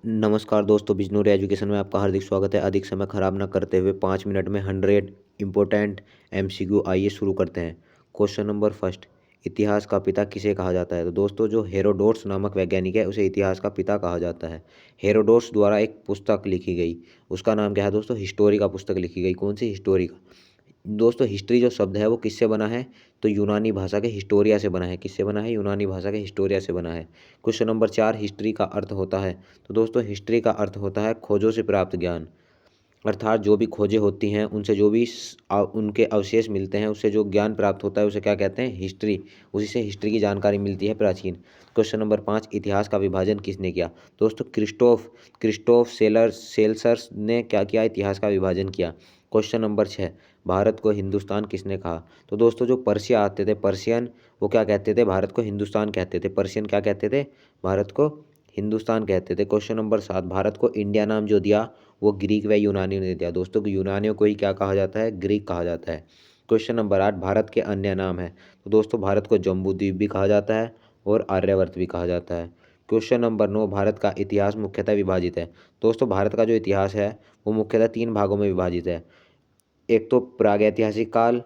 नमस्कार दोस्तों, बिजनौर एजुकेशन में आपका हार्दिक स्वागत है। अधिक समय खराब न करते हुए 5 मिनट में 100 इम्पोर्टेंट एमसीक्यू आइए शुरू करते हैं। क्वेश्चन नंबर फर्स्ट, इतिहास का पिता किसे कहा जाता है? तो दोस्तों, जो हेरोडोट्स नामक वैज्ञानिक है उसे इतिहास का पिता कहा जाता है। हेरोडोट्स द्वारा एक पुस्तक लिखी गई, उसका नाम क्या है दोस्तों? हिस्टोरी का पुस्तक लिखी गई। कौन सी? हिस्टोरी का। दोस्तों, हिस्ट्री जो शब्द है वो किससे बना है? तो यूनानी भाषा के हिस्टोरिया से बना है। किससे बना है? यूनानी भाषा के हिस्टोरिया से बना है। क्वेश्चन नंबर चार, हिस्ट्री का अर्थ होता है? तो दोस्तों, हिस्ट्री का अर्थ होता है खोजों से प्राप्त ज्ञान। अर्थात जो भी खोजें होती हैं उनसे जो भी उनके अवशेष मिलते हैं, उससे जो ज्ञान प्राप्त होता है उसे क्या कहते हैं? हिस्ट्री। उसी से हिस्ट्री की जानकारी मिलती है प्राचीन। क्वेश्चन नंबर पाँच, इतिहास का विभाजन किसने किया? दोस्तों, क्रिस्टोफ क्रिस्टोफ सेल्सर्स ने क्या किया? इतिहास का विभाजन किया। क्वेश्चन नंबर छः, भारत को हिंदुस्तान किसने कहा? तो दोस्तों, जो पर्शिया आते थे, पर्शियन, वो क्या कहते थे? भारत को हिंदुस्तान कहते थे। पर्शियन क्या कहते थे? भारत को हिंदुस्तान कहते थे। क्वेश्चन नंबर सात, भारत को इंडिया नाम जो दिया वो ग्रीक व यूनानियों ने दिया। दोस्तों, यूनानियों को ही क्या कहा जाता है? ग्रीक कहा जाता है। क्वेश्चन नंबर आठ, भारत के अन्य नाम है? तो दोस्तों, भारत को जम्बू द्वीप भी कहा जाता है और आर्यवर्त भी कहा जाता है। क्वेश्चन नंबर नौ, भारत का इतिहास मुख्यतः विभाजित है? दोस्तों, भारत का जो इतिहास है वो मुख्यतः तीन भागों में विभाजित है। एक तो प्रागैतिहासिक काल,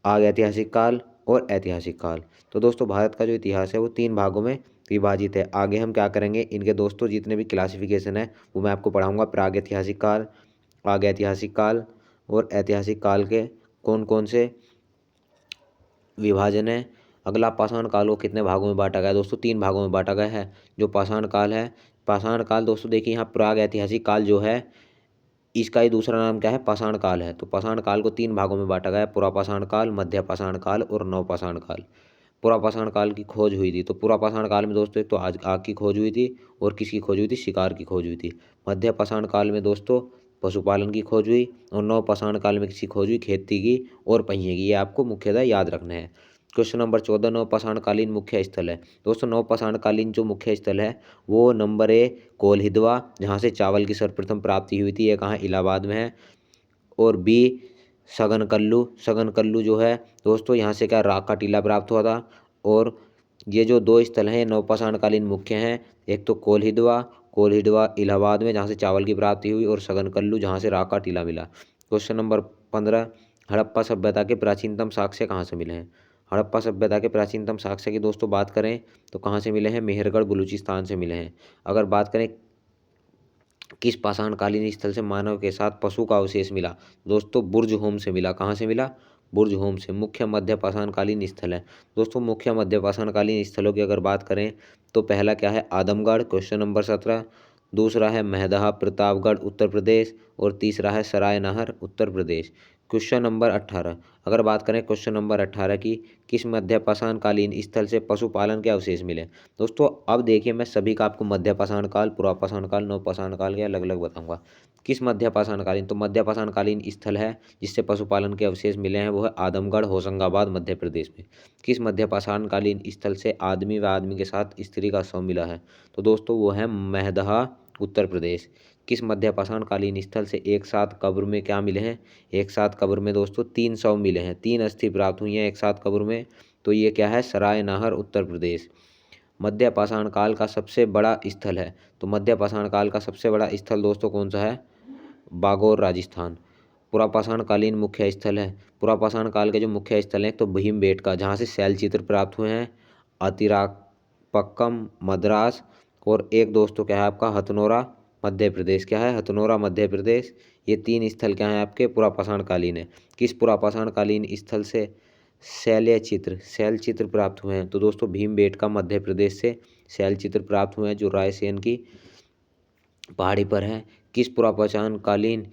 आग ऐतिहासिक काल और ऐतिहासिक काल। तो दोस्तों, भारत का जो इतिहास है वो तीन भागों में विभाजित है। आगे हम क्या करेंगे, इनके दोस्तों जितने भी क्लासिफिकेशन है वो मैं आपको पढ़ाऊंगा। प्रागैतिहासिक काल, आग ऐतिहासिक काल और ऐतिहासिक काल के कौन कौन से विभाजन है। अगला, पाषाण काल को कितने भागों में बांटा गया? दोस्तों, तीन भागों में बांटा गया है। जो पाषाण काल है, पाषाण काल दोस्तों देखिए यहाँ प्राग ऐतिहासिक काल जो है इसका ही दूसरा नाम क्या है? पाषाण काल है। तो पाषाण काल को तीन भागों में बांटा गया है, पुरापाषाण काल, मध्य पाषाण काल और नवपाषाण काल। पुरापाषाण काल की खोज हुई थी, तो पुरापाषाण काल में दोस्तों एक तो आग की खोज हुई थी और किसकी खोज हुई थी? शिकार की खोज हुई थी। मध्य पाषाण काल में दोस्तों पशुपालन की खोज हुई और नवपाषाण काल में किसकी खोज हुई? खेती की और पहिए की। ये आपको मुख्यतः याद रखना है। क्वेश्चन नंबर 14, नवपाषाणकालीन मुख्य स्थल है? दोस्तों, नवपाषाणकालीन जो मुख्य स्थल है वो नंबर ए कोल्हिदवा, जहाँ से चावल की सर्वप्रथम प्राप्ति हुई थी, ये कहाँ? इलाहाबाद में है। और बी सगनकल्लू, सगनकल्लू जो है दोस्तों यहाँ से क्या? राग का टीला प्राप्त हुआ था। और ये जो दो स्थल हैं ये नवपाषाणकालीन मुख्य हैं। एक तो कोल्हिदवा, कोल्हिदवा इलाहाबाद में जहाँ से चावल की प्राप्ति हुई, और सगनकल्लू जहाँ से राग का टीला मिला। क्वेश्चन नंबर 15, हड़प्पा सभ्यता के प्राचीनतम साक्ष्य कहाँ से मिले हैं? हड़प्पा सभ्यता के प्राचीनतम साक्ष्य की दोस्तों बात करें तो कहाँ से मिले हैं? मेहरगढ़ बलूचिस्तान से मिले हैं। अगर बात करें किस पाषाणकालीन स्थल से मानव के साथ पशु का अवशेष मिला? दोस्तों, बुर्ज होम से मिला। कहाँ से मिला? बुर्ज होम से। मुख्य मध्य पाषाणकालीन स्थल है? दोस्तों, मुख्य मध्य पाषाणकालीन स्थलों की अगर बात करें तो पहला क्या है? Adamgarh, question number 17। दूसरा है महदहा प्रतापगढ़ उत्तर प्रदेश और तीसरा है सराय नहर उत्तर प्रदेश। क्वेश्चन नंबर 18, अगर बात करें क्वेश्चन नंबर 18 की, किस मध्य पाषाणकालीन स्थल से पशुपालन के अवशेष मिले? दोस्तों, अब देखिए मैं सभी का आपको मध्य पाषाण काल, पुरापाषाण काल, नवपाषाण काल के अलग अलग बताऊंगा। किस मध्य पाषाणकालीन? तो मध्य पाषाणकालीन स्थल है जिससे पशुपालन के अवशेष मिले हैं वो है आदमगढ़, होशंगाबाद, मध्य प्रदेश में। किस मध्य पाषाणकालीन स्थल से आदमी व आदमी के साथ स्त्री का शव मिला है? तो दोस्तों वो है महदहा उत्तर प्रदेश। किस मध्य पाषाणकालीन स्थल से एक साथ कब्र में क्या मिले हैं? एक साथ कब्र में दोस्तों तीन शव मिले हैं, तीन अस्थि प्राप्त हुई हैं एक साथ कब्र में। तो ये क्या है? सराय नाहर उत्तर प्रदेश। मध्य पाषाण काल का सबसे बड़ा स्थल है? तो मध्य पाषाण काल का सबसे बड़ा स्थल दोस्तों कौन सा है? बागौर, राजस्थान। पुरापाषाण कालीन मुख्य स्थल है? पुरापाषाण काल के जो मुख्य स्थल हैं, तो भीमबेटका जहाँ से शैल चित्र प्राप्त हुए हैं, अतिरापक्कम मद्रास, और एक दोस्तों क्या है आपका? हथनोरा मध्य प्रदेश। क्या है? हथनोरा मध्य प्रदेश। ये तीन स्थल क्या हैं आपके? पुरापाषाण कालीन है। किस पुरापाषाण कालीन स्थल से शैल चित्र प्राप्त हुए हैं? तो दोस्तों भीमबेटका मध्य प्रदेश से शैल चित्र प्राप्त हुए हैं जो रायसेन की पहाड़ी पर है। किस पुरापाषाण कालीन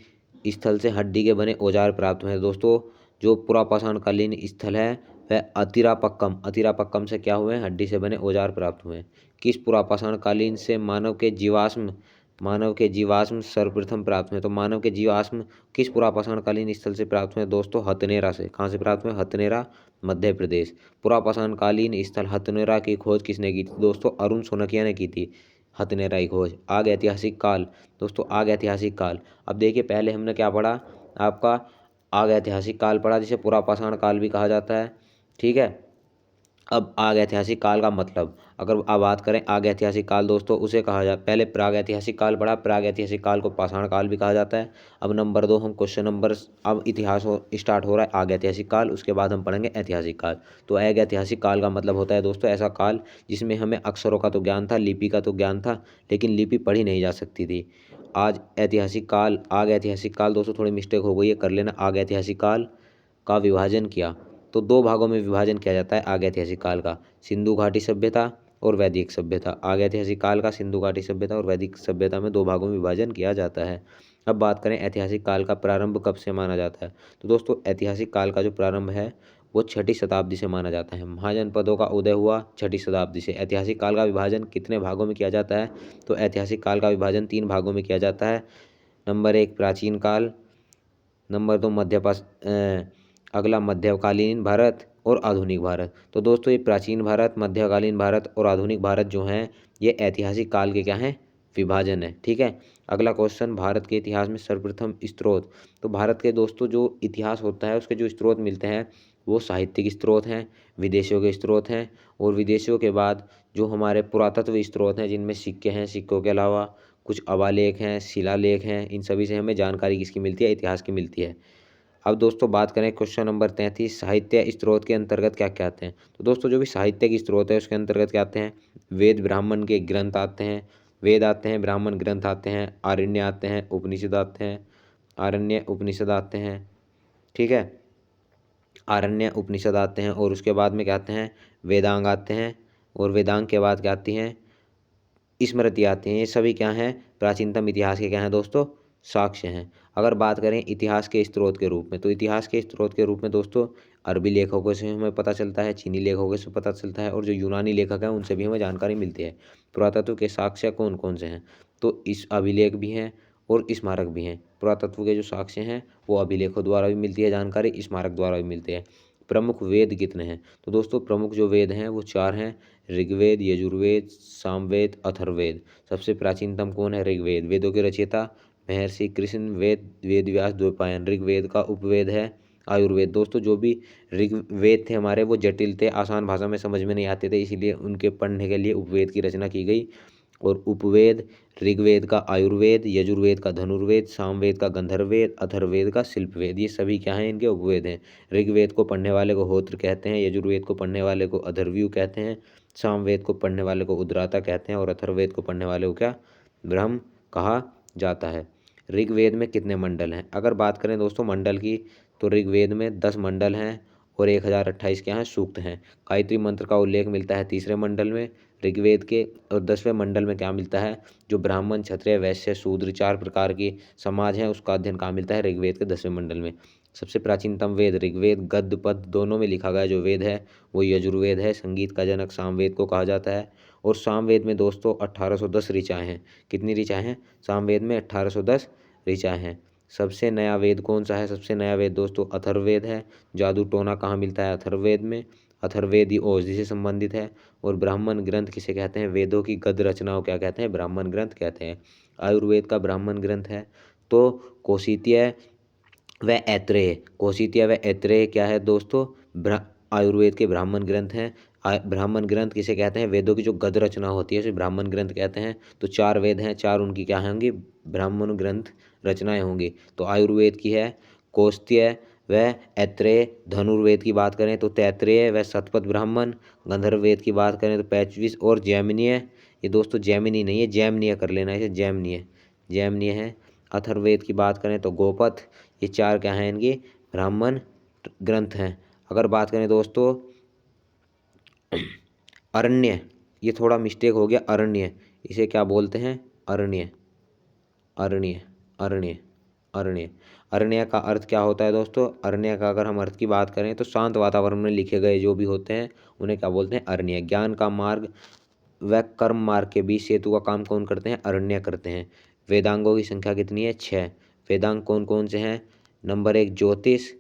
स्थल से हड्डी के बने औजार प्राप्त हुए हैं? दोस्तों, जो पुरापाषाण कालीन स्थल है वह अतिरापक्कम, अतिरापक्कम से क्या हुए हैं? हड्डी से बने औजार प्राप्त हुए हैं। किस पुरापाषाण कालीन से मानव के जीवाश्म सर्वप्रथम प्राप्त हुए? तो मानव के जीवाश्म किस पुरापाषाण कालीन स्थल से प्राप्त हुए? दोस्तों हथनेरा से। कहाँ से प्राप्त हुए? हथनेरा मध्य प्रदेश। पुरापाषाण कालीन स्थल हथनेरा की खोज किसने की थी? दोस्तों अरुण सोनकिया ने की थी हथनेरा की खोज। आग ऐतिहासिक काल, दोस्तों आग ऐतिहासिक काल। अब देखिए पहले हमने क्या पढ़ा आपका? आग ऐतिहासिक काल पढ़ा जिसे पुरापाषाण काल भी कहा जाता है। ठीक है। अब आग ऐतिहासिक काल का मतलब, अगर आप बात करें आग ऐतिहासिक काल दोस्तों, उसे कहा जाता, पहले प्राग ऐतिहासिक काल पढ़ा, प्राग ऐतिहासिक काल को पाषाण काल भी कहा जाता है। अब नंबर 2 हम क्वेश्चन नंबर, अब इतिहास हो स्टार्ट हो रहा है आग ऐतिहासिक काल, उसके बाद हम पढ़ेंगे ऐतिहासिक काल। तो आग ऐतिहासिक काल का मतलब होता है दोस्तों ऐसा काल जिसमें हमें अक्षरों का तो ज्ञान था, लिपि का तो ज्ञान था, लेकिन लिपि पढ़ी नहीं जा सकती थी। आज ऐतिहासिक काल, आग ऐतिहासिक काल दोस्तों थोड़ी मिस्टेक हो गई है, कर लेना। आग ऐतिहासिक काल का विभाजन किया, तो दो भागों में विभाजन किया जाता है आग ऐतिहासिक काल का, सिंधु घाटी सभ्यता और वैदिक सभ्यता। आग ऐतिहासिक काल का सिंधु घाटी सभ्यता और वैदिक सभ्यता में दो भागों में विभाजन किया जाता है। अब बात करें ऐतिहासिक काल का प्रारंभ कब से माना जाता है, तो दोस्तों ऐतिहासिक काल का जो प्रारंभ है वो 6ठी शताब्दी से माना जाता है। महाजनपदों का उदय हुआ 6ठी शताब्दी से। ऐतिहासिक काल का विभाजन कितने भागों में किया जाता है, तो ऐतिहासिक काल का विभाजन 3 भागों में किया जाता है। नंबर 1 प्राचीन काल, नंबर 2 अगला मध्यकालीन भारत और आधुनिक भारत। तो दोस्तों ये प्राचीन भारत, मध्यकालीन भारत और आधुनिक भारत जो हैं ये ऐतिहासिक काल के क्या हैं, विभाजन है। ठीक है। अगला क्वेश्चन, भारत के इतिहास में सर्वप्रथम स्रोत। तो भारत के दोस्तों जो इतिहास होता है उसके जो स्रोत मिलते हैं वो साहित्यिक स्रोत हैं, विदेशियों के स्रोत हैं, और विदेशियों के बाद जो हमारे पुरातत्व स्रोत हैं जिनमें सिक्के हैं, सिक्कों के अलावा कुछ अवालेख हैं, शिलालेख हैं, इन सभी से हमें जानकारी किसकी मिलती है, इतिहास की मिलती है। अब दोस्तों बात करें क्वेश्चन नंबर 33, साहित्य स्रोत के अंतर्गत क्या क्या आते हैं। तो दोस्तों जो भी साहित्य के स्रोत है उसके अंतर्गत क्या आते हैं, वेद ब्राह्मण के ग्रंथ आते हैं, वेद आते हैं, ब्राह्मण ग्रंथ आते हैं, आरण्य आते हैं, उपनिषद आते हैं, आरण्य उपनिषद आते हैं। ठीक है, आरण्य उपनिषद आते हैं, और उसके बाद में क्या आते हैं, वेदांग आते हैं, और वेदांग के बाद क्या आती हैं, स्मृति आती हैं। ये सभी क्या हैं, प्राचीनतम इतिहास के क्या हैं दोस्तों, साक्ष्य हैं। अगर बात करें इतिहास के स्रोत के रूप में, तो इतिहास के स्रोत के रूप में दोस्तों अरबी लेखकों से हमें पता चलता है, चीनी लेखकों से पता चलता है, और जो यूनानी लेखक हैं उनसे भी हमें जानकारी मिलती है। पुरातत्व के साक्ष्य कौन कौन से हैं, तो इस अभिलेख भी हैं और स्मारक भी हैं। पुरातत्व के जो साक्ष्य हैं वो अभिलेखों द्वारा भी मिलती है जानकारी, स्मारक द्वारा भी मिलती है। प्रमुख वेद कितने हैं, तो दोस्तों प्रमुख जो वेद हैं वो 4 हैं, ऋग्वेद, यजुर्वेद, सामवेद, अथर्ववेद। सबसे प्राचीनतम कौन है, ऋग्वेद। वेदों के रचयिता महर्षि कृष्ण, वेद व्यास द्वैपायन। ऋग्वेद का उपवेद है आयुर्वेद। दोस्तों जो भी ऋग्वेद थे हमारे वो जटिल थे, आसान भाषा में समझ में नहीं आते थे, इसीलिए उनके पढ़ने के लिए उपवेद की रचना की गई। और उपवेद, ऋग्वेद का आयुर्वेद, यजुर्वेद का धनुर्वेद, सामवेद का गंधर्ववेद, अथर्ववेद का शिल्पवेद, ये सभी क्या हैं, इनके उपवेद हैं। ऋग्वेद को पढ़ने वाले को होत्र कहते हैं, यजुर्वेद को पढ़ने वाले को अथर्वयु कहते हैं, सामवेद को पढ़ने वाले को उद्राता कहते हैं, और अथर्ववेद को पढ़ने वाले को क्या, ब्रह्म कहा जाता है। ऋग्वेद में कितने मंडल हैं, अगर बात करें दोस्तों मंडल की, तो ऋग्वेद में 10 मंडल हैं और 1028 क्या हैं, सूक्त हैं। गायत्री मंत्र का उल्लेख मिलता है 3रे मंडल में ऋग्वेद के, और 10वें मंडल में क्या मिलता है, जो ब्राह्मण, क्षत्रिय, वैश्य, शूद्र 4 प्रकार की समाज हैं उसका अध्ययन कहाँ मिलता है, ऋग्वेद के 10वें मंडल में। सबसे प्राचीनतम वेद ऋग्वेद, गद्य पद दोनों में लिखा गया जो वेद है वो यजुर्वेद है। संगीत का जनक सामवेद को कहा जाता है, और सामवेद में दोस्तों 1810 ऋचाएँ हैं। कितनी ऋचाएँ हैं, सामवेद में 1810 ऋचाएँ हैं। सबसे नया वेद कौन सा है, सबसे नया वेद दोस्तों अथर्ववेद है। जादू टोना कहाँ मिलता है, अथर्ववेद में। अथर्ववेद ही औषधि से संबंधित है। और ब्राह्मण ग्रंथ किसे कहते हैं, वेदों की गद्य रचनाओं क्या कहते हैं, ब्राह्मण ग्रंथ कहते हैं। आयुर्वेद का ब्राह्मण ग्रंथ है तो कौशित्य व ऐत्रेय। कौशित्य व ऐत्रेय क्या है दोस्तों, आयुर्वेद के ब्राह्मण ग्रंथ हैं। ब्राह्मण ग्रंथ किसे कहते हैं, वेदों की जो गद्य रचना होती है उसे ब्राह्मण ग्रंथ कहते हैं। तो 4 वेद हैं, 4 उनकी क्या होंगी, ब्राह्मण ग्रंथ रचनाएं होंगी। तो आयुर्वेद की है कौशित्य व ऐत्रेय। धनुर्वेद की बात करें तो तैत्रेय व शतपथ ब्राह्मण। गंधर्ववेद की बात करें तो पैचविस और जैमिनीय। ये दोस्तों जैमिनी नहीं है, जैमिनीय कर लेना, इसे जैमिनीय, जैमिनीय है। अथर्ववेद की बात करें तो गोपथ। ये 4 क्या हैं, इनके ब्राह्मण ग्रंथ हैं। अगर बात करें दोस्तों अरण्य, ये थोड़ा मिस्टेक हो गया, अरण्य इसे क्या बोलते हैं, अरण्य, अरण्य, अरण्य, अरण्य। अरण्य का अर्थ क्या होता है दोस्तों, अरण्य का अगर हम अर्थ की बात करें तो शांत वातावरण में लिखे गए जो भी होते हैं उन्हें क्या बोलते हैं, अरण्य। ज्ञान का मार्ग व कर्म मार्ग के बीच सेतु का काम कौन करते हैं, अरण्य करते हैं। वेदांगों की संख्या कितनी है, 6। वेदांग कौन कौन से हैं, नंबर 1 ज्योतिष,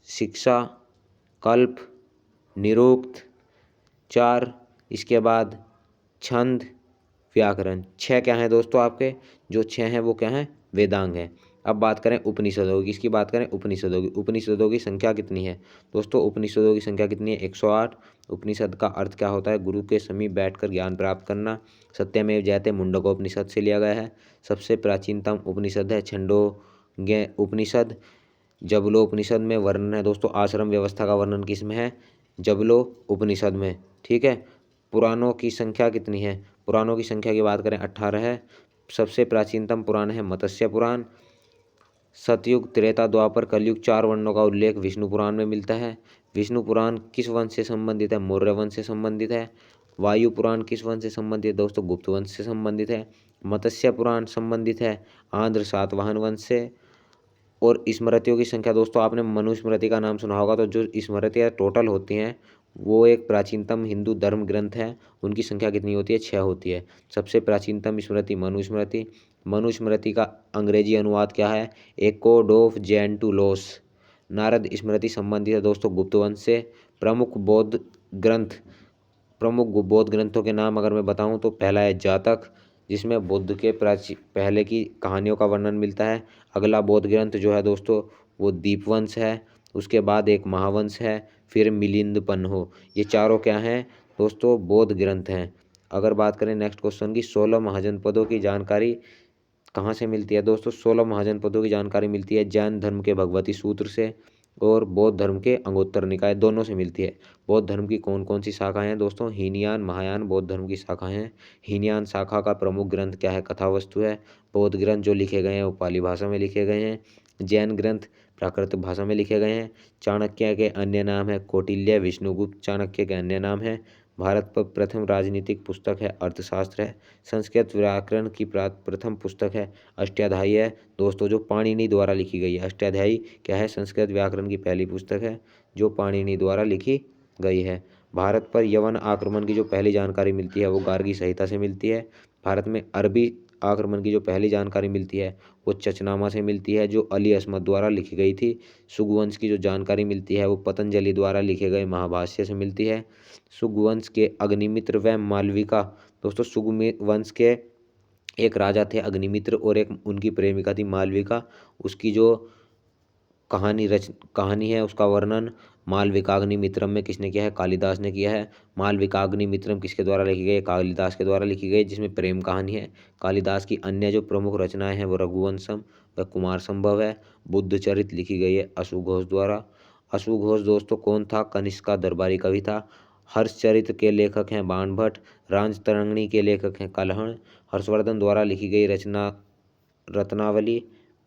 शिक्षा, कल्प, निरुक्त, 4 इसके बाद छंद, व्याकरण। 6 क्या हैं दोस्तों आपके, जो 6 हैं वो क्या हैं, वेदांग हैं। अब बात करें उपनिषदों की, इसकी बात करें उपनिषदों की। उपनिषदों की संख्या कितनी है दोस्तों? उपनिषदों की संख्या कितनी है? 108। उपनिषद का अर्थ क्या होता है? गुरु के समीप बैठकर ज्ञान प्राप्त करना। सत्यमेव जयते मुंडकोपनिषद से लिया गया है। सबसे प्राचीनतम उपनिषद है छंदोग्य उपनिषद। जबलो उपनिषद में वर्णन है दोस्तों, आश्रम व्यवस्था का वर्णन किस में है? जबलो उपनिषद में। ठीक है। पुराणों की संख्या कितनी है? पुराणों की संख्या की बात करें 18 है। सबसे प्राचीनतम पुराण है मत्स्य पुराण। सतयुग, त्रेता, द्वापर, कलयुग 4 वर्णों का उल्लेख विष्णु पुराण में मिलता है। विष्णु पुराण किस वंश से संबंधित है? मौर्य वंश से संबंधित है। वायु पुराण किस वंश से संबंधित है दोस्तों? गुप्त वंश से संबंधित है। मत्स्य पुराण संबंधित है आंध्र सातवाहन वंश से। और स्मृतियों की संख्या दोस्तों, आपने मनुस्मृति का नाम सुना होगा, तो जो स्मृतियाँ टोटल होती हैं वो एक प्राचीनतम हिंदू धर्म ग्रंथ है। उनकी संख्या कितनी होती है? 6 होती है। सबसे प्राचीनतम स्मृति मनुस्मृति। मनुस्मृति का अंग्रेजी अनुवाद क्या है? ए कोड ऑफ जेंटुलोस। नारद स्मृति संबंधित है दोस्तों गुप्त वंश से। प्रमुख बौद्ध ग्रंथों के नाम अगर मैं बताऊं तो पहला है जातक, जिसमें बुद्ध के पहले की कहानियों का वर्णन मिलता है। अगला बौद्ध ग्रंथ जो है दोस्तों वो दीपवंश है। उसके बाद एक महावंश है, फिर मिलिंदपन्हो। ये चारों क्या हैं दोस्तों? बौद्ध ग्रंथ हैं। अगर बात करें नेक्स्ट क्वेश्चन की, 16 महाजनपदों की जानकारी कहाँ से मिलती है दोस्तों? 16 महाजनपदों की जानकारी मिलती है जैन धर्म के भगवती सूत्र से और बौद्ध धर्म के अंगोत्तर निकाय, दोनों से मिलती है। बौद्ध धर्म की कौन कौन सी शाखाएं हैं दोस्तों? हीनयान, महायान बौद्ध धर्म की शाखाएं हैं। हीनयान शाखा का प्रमुख ग्रंथ क्या है? कथावस्तु है। बौद्ध ग्रंथ जो लिखे गए हैं वो पाली भाषा में लिखे गए हैं। जैन ग्रंथ प्राकृत भाषा में लिखे गए हैं। चाणक्य के अन्य नाम है कौटिल्य, विष्णुगुप्त चाणक्य के अन्य नाम है। भारत पर प्रथम राजनीतिक पुस्तक है अर्थशास्त्र है। संस्कृत व्याकरण की प्रथम पुस्तक है अष्टाध्यायी है दोस्तों, जो पाणिनि द्वारा लिखी गई है। अष्टाध्यायी क्या है? संस्कृत व्याकरण की पहली पुस्तक है जो पाणिनि द्वारा लिखी गई है। भारत पर यवन आक्रमण की जो पहली जानकारी मिलती है वो गार्गी संहिता से मिलती है। भारत में अरबी आक्रमण की जो पहली जानकारी मिलती है वो चचनामा से मिलती है, जो अली असमद द्वारा लिखी गई थी। सुगवंश की जो जानकारी मिलती है वो पतंजलि द्वारा लिखे गए महाभाष्य से मिलती है। सुगवंश के अग्निमित्र व मालविका दोस्तों, सुगवंश के एक राजा थे अग्निमित्र और एक उनकी प्रेमिका थी मालविका। उसकी जो कहानी है उसका वर्णन मालविकाग्निमित्रम में किसने किया है? कालिदास ने किया है। मालविकाग्निमित्रम किसके द्वारा लिखी गई है? कालिदास के द्वारा लिखी गई, जिसमें प्रेम कहानी है। कालिदास की अन्य जो प्रमुख रचनाएं हैं वो रघुवंशम व कुमार संभव है। बुद्ध चरित लिखी गई है अश्वघोष द्वारा। अश्वघोष दोस्तों कौन था? कनिष्क का दरबारी कवि था। हर्षचरित के लेखक हैं बाणभट्ट। राजतरंगिणी के लेखक हैं कलहण। हर्षवर्धन द्वारा लिखी गई रचना रत्नावली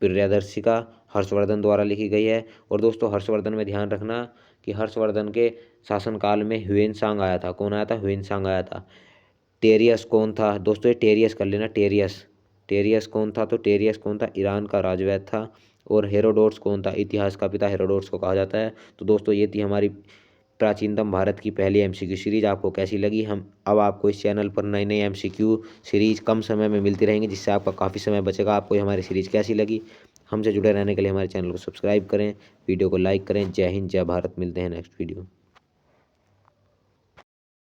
प्रियदर्शिका हर्षवर्धन द्वारा लिखी गई है। और दोस्तों हर्षवर्धन में ध्यान रखना कि हर्षवर्धन के शासनकाल में ह्वेनसांग आया था। कौन आया था? ह्वेनसांग आया था। टेरियस कौन था दोस्तों? ये टेरियस कर लेना, टेरियस। टेरियस कौन था? तो टेरियस कौन था? ईरान का राजवैद्य था। और हेरोडोट्स कौन था? इतिहास का पिता हेरोडोट्स को कहा जाता है। तो दोस्तों ये थी हमारी प्राचीनतम भारत की पहली एमसीक्यू सीरीज। आपको कैसी लगी? हम अब आपको इस चैनल पर नई नई एमसीक्यू सीरीज कम समय में मिलती रहेंगी, जिससे आपका काफ़ी समय बचेगा। आपको ये हमारी सीरीज कैसी लगी? हमसे जुड़े रहने के लिए हमारे चैनल को सब्सक्राइब करें, वीडियो को लाइक करें। जय हिंद, जय भारत। मिलते हैं नेक्स्ट वीडियो।